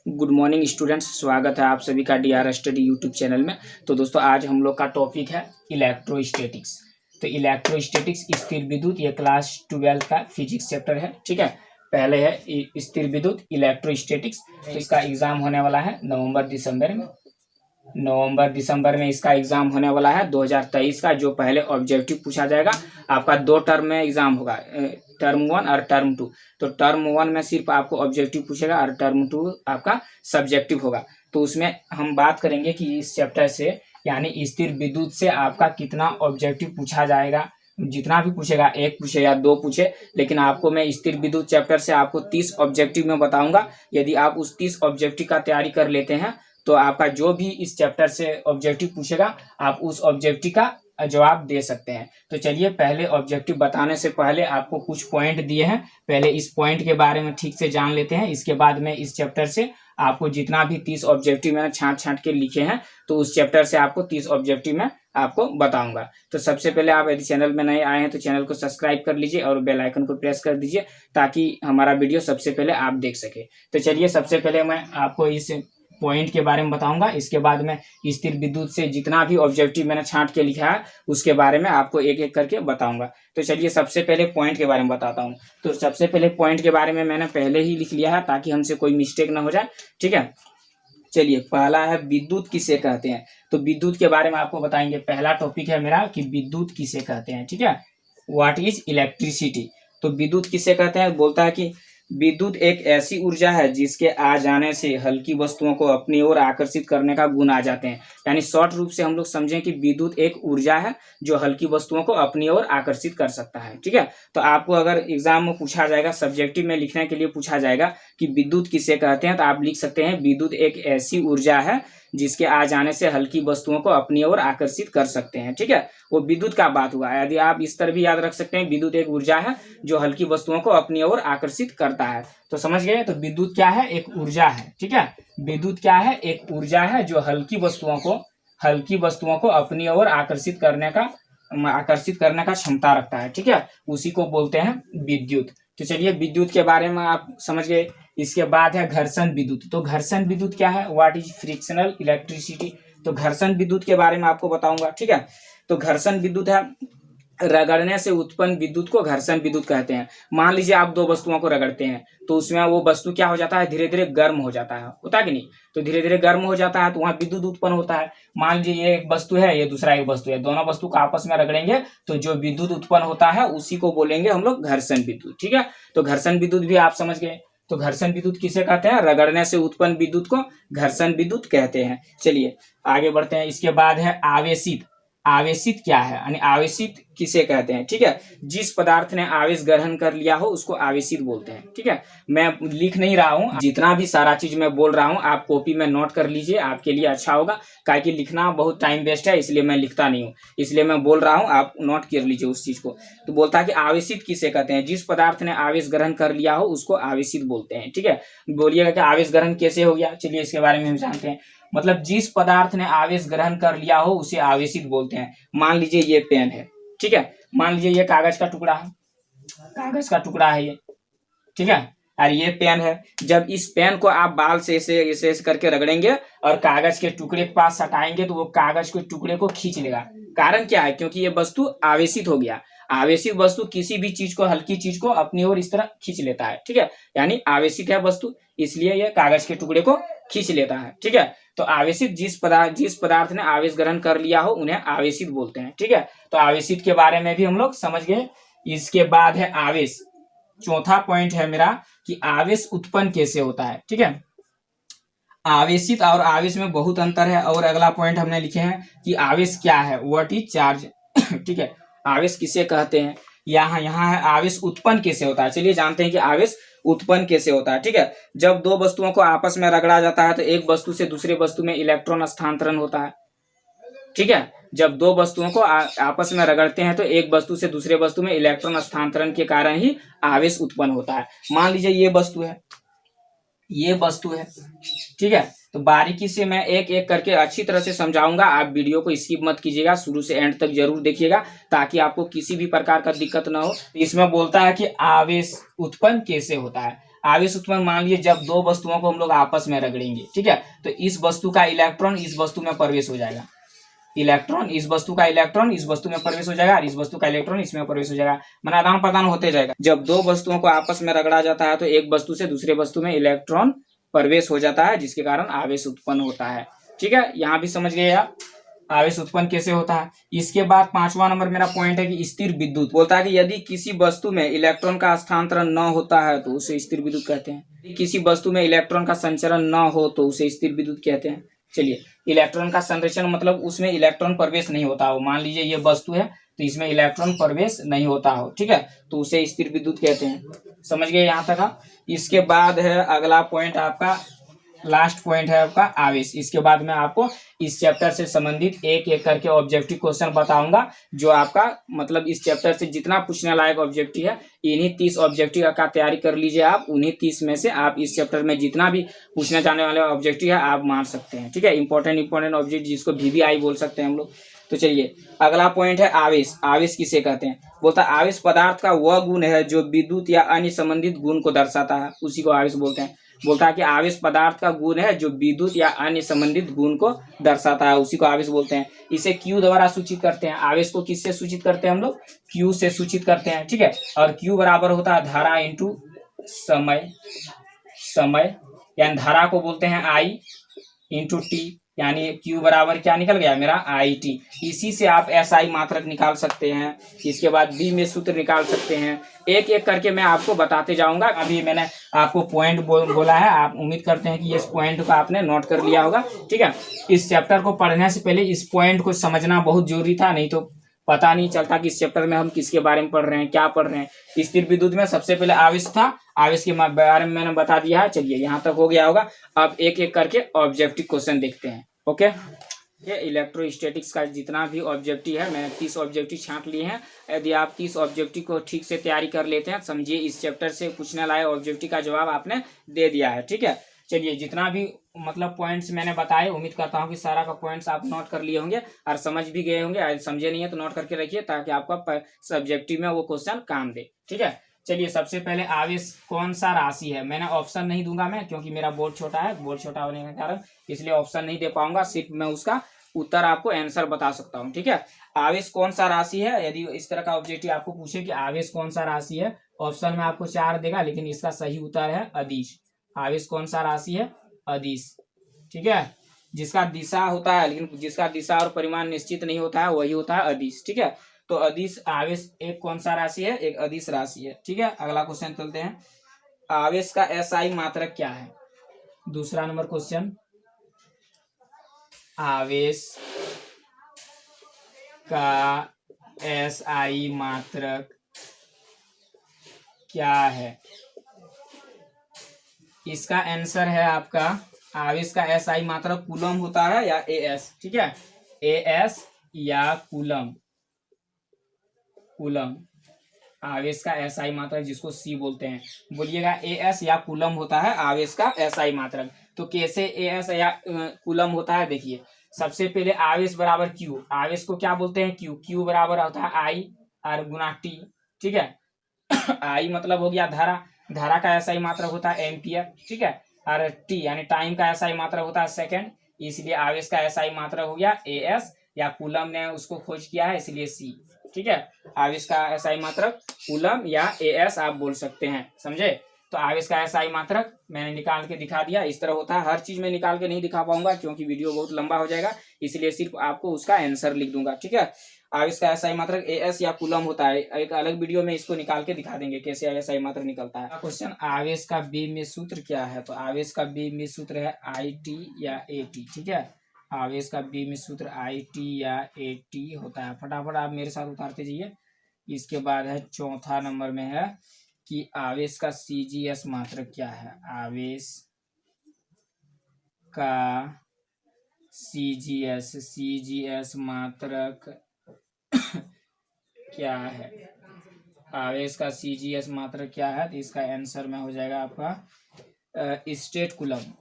Good morning students, स्वागत है आप सभी का डीआर स्टडी यूट्यूब चैनल में। तो दोस्तों आज हम लोग का टॉपिक है इलेक्ट्रोस्टैटिक्स। तो इलेक्ट्रोस्टैटिक्स स्थिर विद्युत, ये क्लास 12 का फिजिक्स चैप्टर है। ठीक है, पहले है स्थिर विद्युत इलेक्ट्रोस्टैटिक्स। तो इसका एग्जाम होने वाला है नवंबर दिसंबर में इसका एग्जाम होने वाला है 2023 का। जो पहले ऑब्जेक्टिव पूछा जाएगा, आपका 2 टर्म में एग्जाम होगा, टर्म 1 और टर्म 2। तो टर्म 1 में सिर्फ आपको ऑब्जेक्टिव पूछेगा और टर्म 2 आपका सब्जेक्टिव होगा। तो उसमें हम बात करेंगे कि इस चैप्टर से यानी स्थिर विद्युत से आपका कितना ऑब्जेक्टिव पूछा जाएगा। जितना भी पूछेगा, 1 पूछे या 2 पूछे, लेकिन आपको मैं स्थिर विद्युत चैप्टर से आपको 30 ऑब्जेक्टिव में बताऊंगा। यदि आप उस 30 ऑब्जेक्टिव का तैयारी कर लेते हैं तो आपका जो भी इस चैप्टर से ऑब्जेक्टिव पूछेगा, आप उस ऑब्जेक्टिव का जवाब दे सकते हैं। तो चलिए, पहले ऑब्जेक्टिव बताने से पहले आपको कुछ पॉइंट दिए हैं, पहले इस पॉइंट के बारे में ठीक से जान लेते हैं। इसके बाद में इस चैप्टर से आपको जितना भी 30 ऑब्जेक्टिव मैंने छांट के लिखे हैं, तो उस चैप्टर से आपको 30 ऑब्जेक्टिव में आपको बताऊंगा। तो सबसे पहले आप यदि चैनल में नए आए हैं तो चैनल को सब्सक्राइब कर लीजिए और बेल आइकन को प्रेस कर दीजिए, ताकि हमारा वीडियो सबसे पहले आप देख सके। तो चलिए, सबसे पहले मैं आपको इस पॉइंट के बारे में बताऊंगा। इसके बाद में स्थिर विद्युत से जितना भी ऑब्जेक्टिव मैंने छांट के लिखा है उसके बारे में आपको एक एक करके बताऊंगा। तो चलिए, सबसे पहले पॉइंट के बारे में बताता हूं। तो सबसे पहले पॉइंट के बारे में मैंने पहले ही लिख लिया है, ताकि हमसे कोई मिस्टेक ना हो जाए। ठीक है, चलिए, पहला है विद्युत किसे कहते हैं। तो विद्युत के बारे में आपको बताएंगे। पहला टॉपिक है मेरा कि विद्युत किसे कहते हैं। ठीक है, व्हाट इज इलेक्ट्रिसिटी। तो विद्युत किसे कहते हैं, बोलता है कि विद्युत एक ऐसी ऊर्जा है जिसके आ जाने से हल्की वस्तुओं को अपनी ओर आकर्षित करने का गुण आ जाते हैं। यानी शॉर्ट रूप से हम लोग समझें कि विद्युत एक ऊर्जा है जो हल्की वस्तुओं को अपनी ओर आकर्षित कर सकता है। ठीक है, तो आपको अगर एग्जाम में पूछा जाएगा, सब्जेक्टिव में लिखने के लिए पूछा जाएगा कि विद्युत किसे कहते हैं, तो आप लिख सकते हैं विद्युत एक ऐसी ऊर्जा है जिसके आ जाने से हल्की वस्तुओं को अपनी ओर आकर्षित कर सकते हैं। ठीक है, वो विद्युत का बात हुआ। यदि आप इस तरह भी याद रख सकते हैं, विद्युत एक ऊर्जा है जो हल्की वस्तुओं को अपनी ओर आकर्षित करता है। तो समझ गए। तो विद्युत क्या है, एक ऊर्जा है। ठीक है, विद्युत क्या है, एक ऊर्जा है जो हल्की वस्तुओं को अपनी ओर आकर्षित करने का क्षमता रखता है। ठीक है, उसी को बोलते हैं विद्युत। तो चलिए, विद्युत के बारे में आप समझ गए। इसके बाद है घर्षण विद्युत। तो घर्षण विद्युत क्या है, व्हाट इज फ्रिक्शनल इलेक्ट्रिसिटी। तो घर्षण विद्युत के बारे में आपको बताऊंगा। ठीक है, तो घर्षण विद्युत है रगड़ने से उत्पन्न विद्युत को घर्षण विद्युत कहते हैं। मान लीजिए आप 2 वस्तुओं को रगड़ते हैं, तो उसमें वो वस्तु क्या हो जाता है, धीरे धीरे गर्म हो जाता है, होता है कि नहीं। तो धीरे धीरे गर्म हो जाता है तो वहां विद्युत उत्पन्न होता है। मान लीजिए ये एक वस्तु है, ये दूसरा एक वस्तु है, दोनों वस्तु को आपस में रगड़ेंगे तो जो विद्युत उत्पन्न होता है उसी को बोलेंगे हम लोग घर्षण विद्युत। ठीक है, तो घर्षण विद्युत भी आप समझ गए। तो घर्षण विद्युत किसे कहते हैं, रगड़ने से उत्पन्न विद्युत को घर्षण विद्युत कहते हैं। चलिए आगे बढ़ते हैं। इसके बाद है आवेशित। आवेशित क्या है, यानी आवेशित किसे कहते हैं। ठीक है, जिस पदार्थ ने आवेश ग्रहण कर लिया हो उसको आवेशित बोलते हैं। ठीक है, मैं लिख नहीं रहा हूं, जितना भी सारा चीज मैं बोल रहा हूं आप कॉपी में नोट कर लीजिए, आपके लिए अच्छा होगा। काहे कि लिखना बहुत टाइम वेस्ट है, इसलिए मैं लिखता नहीं हूँ, इसलिए मैं बोल रहा हूँ, आप नोट कर लीजिए उस चीज को। तो बोलता है कि आवेशित किसे कहते हैं, जिस पदार्थ ने आवेश ग्रहण कर लिया हो उसको आवेशित बोलते हैं। ठीक है, बोलिएगा कि आवेश ग्रहण कैसे हो गया। चलिए इसके बारे में हम जानते हैं। मतलब जिस पदार्थ ने आवेश ग्रहण कर लिया हो उसे आवेशित बोलते हैं। मान लीजिए ये पेन है। ठीक है, मान लीजिए ये कागज का टुकड़ा है ये। ठीक है, और ये पेन है। जब इस पेन को आप बाल से ऐसे करके रगड़ेंगे और कागज के टुकड़े के पास सटाएंगे तो वो कागज के टुकड़े को खींच लेगा। कारण क्या है, क्योंकि ये वस्तु आवेशित हो गया। आवेशित वस्तु किसी भी चीज को, हल्की चीज को अपनी ओर इस तरह खींच लेता है। ठीक है, यानी आवेशित है वस्तु, इसलिए ये कागज के टुकड़े को खींच लेता है। ठीक है, तो आवेशित जिस पदार्थ ने आवेश ग्रहण कर लिया हो उन्हें आवेशित बोलते हैं। ठीक है, तो आवेशित के बारे में भी हम लोग समझ गए। इसके बाद है आवेश। चौथा पॉइंट है मेरा कि आवेश उत्पन्न कैसे होता है। ठीक है, आवेशित और आवेश में बहुत अंतर है। और अगला पॉइंट हमने लिखे हैं कि आवेश क्या है, व्हाट इज चार्ज। ठीक है, आवेश किसे कहते हैं। यहाँ है आवेश उत्पन्न कैसे होता है। चलिए जानते हैं कि आवेश उत्पन्न कैसे होता है। ठीक है, जब 2 वस्तुओं को आपस में रगड़ा जाता है तो एक वस्तु से दूसरे वस्तु में इलेक्ट्रॉन स्थानांतरण होता है। ठीक है, जब 2 वस्तुओं को आपस में रगड़ते हैं तो एक वस्तु से दूसरे वस्तु में इलेक्ट्रॉन स्थानांतरण के कारण ही आवेश उत्पन्न होता है। मान लीजिए ये वस्तु है। ठीक है, तो बारीकी से मैं एक एक करके अच्छी तरह से समझाऊंगा। आप वीडियो को स्किप मत कीजिएगा, शुरू से एंड तक जरूर देखिएगा, ताकि आपको किसी भी प्रकार का दिक्कत ना हो। इसमें बोलता है कि आवेश उत्पन्न कैसे होता है। आवेश उत्पन्न मान लीजिए जब दो वस्तुओं को हम लोग आपस में रगड़ेंगे, ठीक है, तो इस वस्तु का इलेक्ट्रॉन इस वस्तु में प्रवेश हो जाएगा, इलेक्ट्रॉन इस वस्तु का इलेक्ट्रॉन इस वस्तु में प्रवेश हो जाएगा और इस वस्तु का इलेक्ट्रॉन इसमें प्रवेश हो जाएगा, माना आदान प्रदान होते जाएगा। जब दो वस्तुओं को आपस में रगड़ा जाता है तो एक वस्तु से दूसरे वस्तु में इलेक्ट्रॉन प्रवेश हो जाता है, जिसके कारण आवेश उत्पन्न होता है। ठीक है, यहाँ भी समझ गए आप आवेश उत्पन्न कैसे होता है। इसके बाद 5वां नंबर मेरा पॉइंट है कि स्थिर विद्युत, बोलता है कि यदि किसी वस्तु में इलेक्ट्रॉन का स्थानांतरण न होता है तो उसे स्थिर विद्युत कहते हैं। किसी वस्तु में इलेक्ट्रॉन का संचरण न हो तो उसे स्थिर विद्युत कहते हैं। चलिए, इलेक्ट्रॉन का संचरण मतलब उसमें इलेक्ट्रॉन प्रवेश नहीं होता हो, मान लीजिए ये वस्तु है तो इसमें इलेक्ट्रॉन प्रवेश नहीं होता हो, ठीक है, तो उसे स्थिर विद्युत कहते हैं। समझ गए यहाँ तक। इसके बाद है अगला पॉइंट आपका, लास्ट पॉइंट है आपका आवेश। इसके बाद मैं आपको इस चैप्टर से संबंधित एक एक करके ऑब्जेक्टिव क्वेश्चन बताऊंगा, जो आपका मतलब इस चैप्टर से जितना पूछने लायक ऑब्जेक्टिव है, इन्हीं 30 ऑब्जेक्टिव का तैयारी कर लीजिए आप। उन्हीं 30 में से आप इस चैप्टर में जितना भी पूछने जाने वाले ऑब्जेक्टिव है आप मार सकते हैं, ठीक है, इंपॉर्टेंट ऑब्जेक्ट जिसको VVI बोल सकते हैं हम लोग। तो चलिए, अगला पॉइंट है आवेश। आवेश किसे कहते हैं? बोलता है आवेश पदार्थ का वह गुण है जो विद्युत या अन्य संबंधित गुण को दर्शाता है, उसी को आवेश बोलते हैं। बोलता है कि आवेश पदार्थ का गुण है जो विद्युत या अन्य संबंधित गुण को दर्शाता है, उसी को आवेश बोलते हैं। इसे Q द्वारा सूचित करते हैं। आवेश को किससे सूचित करते हैं हम लोग? Q से सूचित करते हैं, ठीक है। और Q बराबर होता है धारा इंटू समय, यानी धारा को बोलते हैं I इंटू टी, यानी Q बराबर क्या निकल गया मेरा IT। इसी से आप SI मात्रक निकाल सकते हैं। इसके बाद B में सूत्र निकाल सकते हैं। एक एक करके मैं आपको बताते जाऊंगा। अभी मैंने आपको पॉइंट बोला है, आप उम्मीद करते हैं कि इस पॉइंट को आपने नोट कर लिया होगा, ठीक है। इस चैप्टर को पढ़ने से पहले इस पॉइंट को समझना बहुत जरूरी था, नहीं तो पता नहीं चलता कि इस चैप्टर में हम किसके बारे में पढ़ रहे हैं, क्या पढ़ रहे हैं। स्थिर विद्युत में सबसे पहले आवेश था, आवेश के बारे में मैंने बता दिया है। चलिए, यहाँ तक हो गया होगा। अब एक एक करके ऑब्जेक्टिव क्वेश्चन देखते हैं। ओके, ये इलेक्ट्रोस्टैटिक्स का जितना भी ऑब्जेक्टिव है, मैंने 30 ऑब्जेक्टिव छांट लिए हैं। यदि आप 30 ऑब्जेक्टिव को ठीक से तैयारी कर लेते हैं, समझिए इस चैप्टर से पूछने लायक ऑब्जेक्टिव का जवाब आपने दे दिया है, ठीक है। चलिए, जितना भी मतलब पॉइंट्स मैंने बताए, उम्मीद करता हूँ कि सारा का पॉइंट्स आप नोट कर लिए होंगे और समझ भी गए होंगे। आज समझे नहीं है तो नोट करके रखिए, ताकि आपका सब्जेक्टिव में वो क्वेश्चन काम दे, ठीक है। चलिए, सबसे पहले आवेश कौन सा राशि है? मैंने ऑप्शन नहीं दूंगा मैं, क्योंकि मेरा बोर्ड छोटा है, बोर्ड छोटा होने के कारण इसलिए ऑप्शन नहीं दे पाऊंगा। सिर्फ मैं उसका उत्तर आपको आंसर बता सकता हूँ, ठीक है। आवेश कौन सा राशि है? यदि इस तरह का ऑब्जेक्टिव आपको पूछे कि आवेश कौन सा राशि है, ऑप्शन में आपको 4 देगा, लेकिन इसका सही उत्तर है अदिश। आवेश कौन सा राशि है? अदिश, ठीक है। जिसका दिशा होता है, लेकिन जिसका दिशा और परिमाण निश्चित नहीं होता है, वही होता है अदिश, ठीक है। तो अदिश आवेश एक कौन सा राशि है? एक अदिश राशि है, ठीक है। अगला क्वेश्चन चलते हैं। आवेश का SI मात्रक क्या है? दूसरा नंबर क्वेश्चन, आवेश का SI मात्रक क्या है? इसका आंसर है आपका, आवेश का SI मात्रक कूलम होता है या AS, ठीक है, AS या कूलम। आवेश का SI मात्रक जिसको C बोलते हैं, बोलिएगा AS या कूलम होता है आवेश का SI मात्रक। तो कैसे AS या कूलम होता है? देखिए, सबसे पहले आवेश बराबर Q, आवेश को क्या बोलते हैं? Q बराबर होता है I और गुना T, ठीक है। I मतलब हो गया धारा, धारा का SI मात्रक होता है एम्पियर, ठीक है। और T यानी टाइम का SI मात्रक होता है सेकंड, इसलिए आवेश का SI मात्रक हो गया AS, या कूलम ने उसको खोज किया है इसलिए C, ठीक है। आवेश का SI मात्रक कूलम या AS आप बोल सकते हैं, समझे। तो आवेश का SI मात्रक मैंने निकाल के दिखा दिया। इस तरह होता है, हर चीज में निकाल के नहीं दिखा पाऊंगा क्योंकि वीडियो बहुत लंबा हो जाएगा, इसलिए सिर्फ आपको उसका आंसर लिख दूंगा, ठीक है। आवेश का SI मात्रक AS या कूलम होता है। एक अलग वीडियो में इसको निकाल के दिखा देंगे कैसे SI मात्रक निकलता है। क्वेश्चन, आवेश का B में सूत्र क्या है? तो आवेश का B में सूत्र है IT या AT, ठीक है। आवेश का B में सूत्र IT या AT होता है। फटाफट आप मेरे साथ उतारते जाइए। इसके बाद है चौथा नंबर में है कि आवेश का CGS मात्रक क्या है? आवेश का CGS मात्रक क्या है? आवेश का CGS मात्रक क्या है? तो इसका आंसर में हो जाएगा आपका स्टेट कूलम।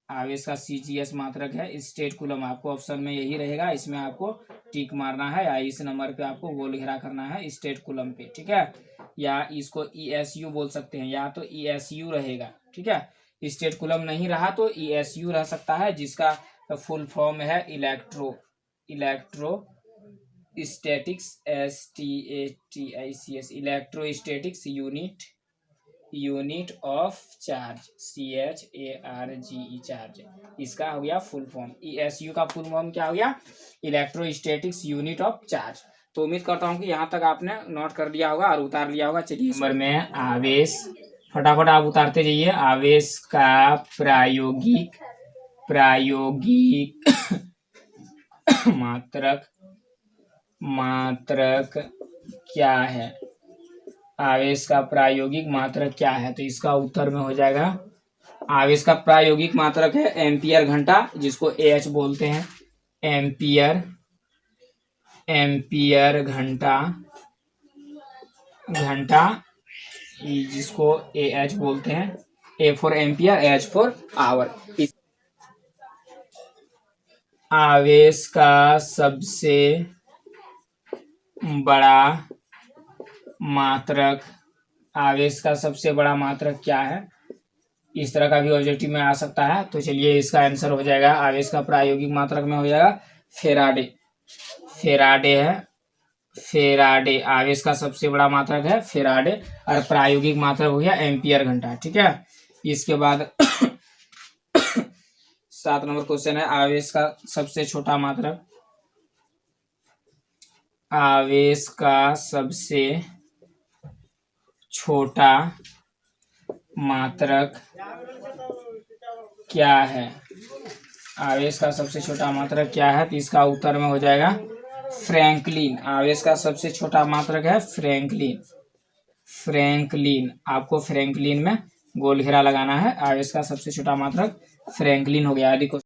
आवेश का CGS मात्रक है स्टेट कूलम, आपको ऑप्शन में यही रहेगा, इसमें आपको टिक मारना है, या इस नंबर पे आपको गोल घेरा करना है स्टेट कॉलम पे, ठीक है। या इसको ESU बोल सकते हैं, या तो ESU रहेगा, ठीक है। स्टेट कॉलम नहीं रहा तो ESU रह सकता है, जिसका फुल फॉर्म है electrostatics, STATICS, electrostatics unit of charge, CHARGE, charge. इसका हो गया फुल फॉर्म। ESU का फुल फॉर्म क्या हो गया? Electrostatics unit of charge. तो उम्मीद करता हूँ कि यहाँ तक आपने नोट कर लिया होगा और उतार लिया होगा। चलिए नंबर में आवेश, फटाफट आप उतारते जाइए। आवेश का प्रायोगिक मात्रक क्या है? आवेश का प्रायोगिक मात्रक क्या है? तो इसका उत्तर में हो जाएगा, आवेश का प्रायोगिक मात्रक है एम्पियर घंटा, जिसको AH बोलते हैं। एम्पियर घंटा जिसको AH बोलते हैं। A for ampere, H for hour. आवेश का सबसे बड़ा मात्रक, आवेश का सबसे बड़ा मात्रक क्या है? इस तरह का भी ऑब्जेक्टिव में आ सकता है। तो चलिए इसका आंसर हो जाएगा, आवेश का प्रायोगिक मात्रक में हो जाएगा फेराडे है। फेराडे आवेश का सबसे बड़ा मात्रक है फेराडे, और प्रायोगिक मात्रक हो गया एम्पियर घंटा, ठीक है। इसके बाद 7 नंबर क्वेश्चन है, आवेश का सबसे छोटा मात्रक। आवेश का सबसे छोटा मात्रक क्या है? आवेश का सबसे छोटा मात्रक क्या है? तो इसका उत्तर में हो जाएगा फ्रैंकलिन। आवेश का सबसे छोटा मात्रक है फ्रैंकलिन। आपको फ्रैंकलिन में गोल घेरा लगाना है। आवेश का सबसे छोटा मात्रक फ्रैंकलिन हो गया। यदि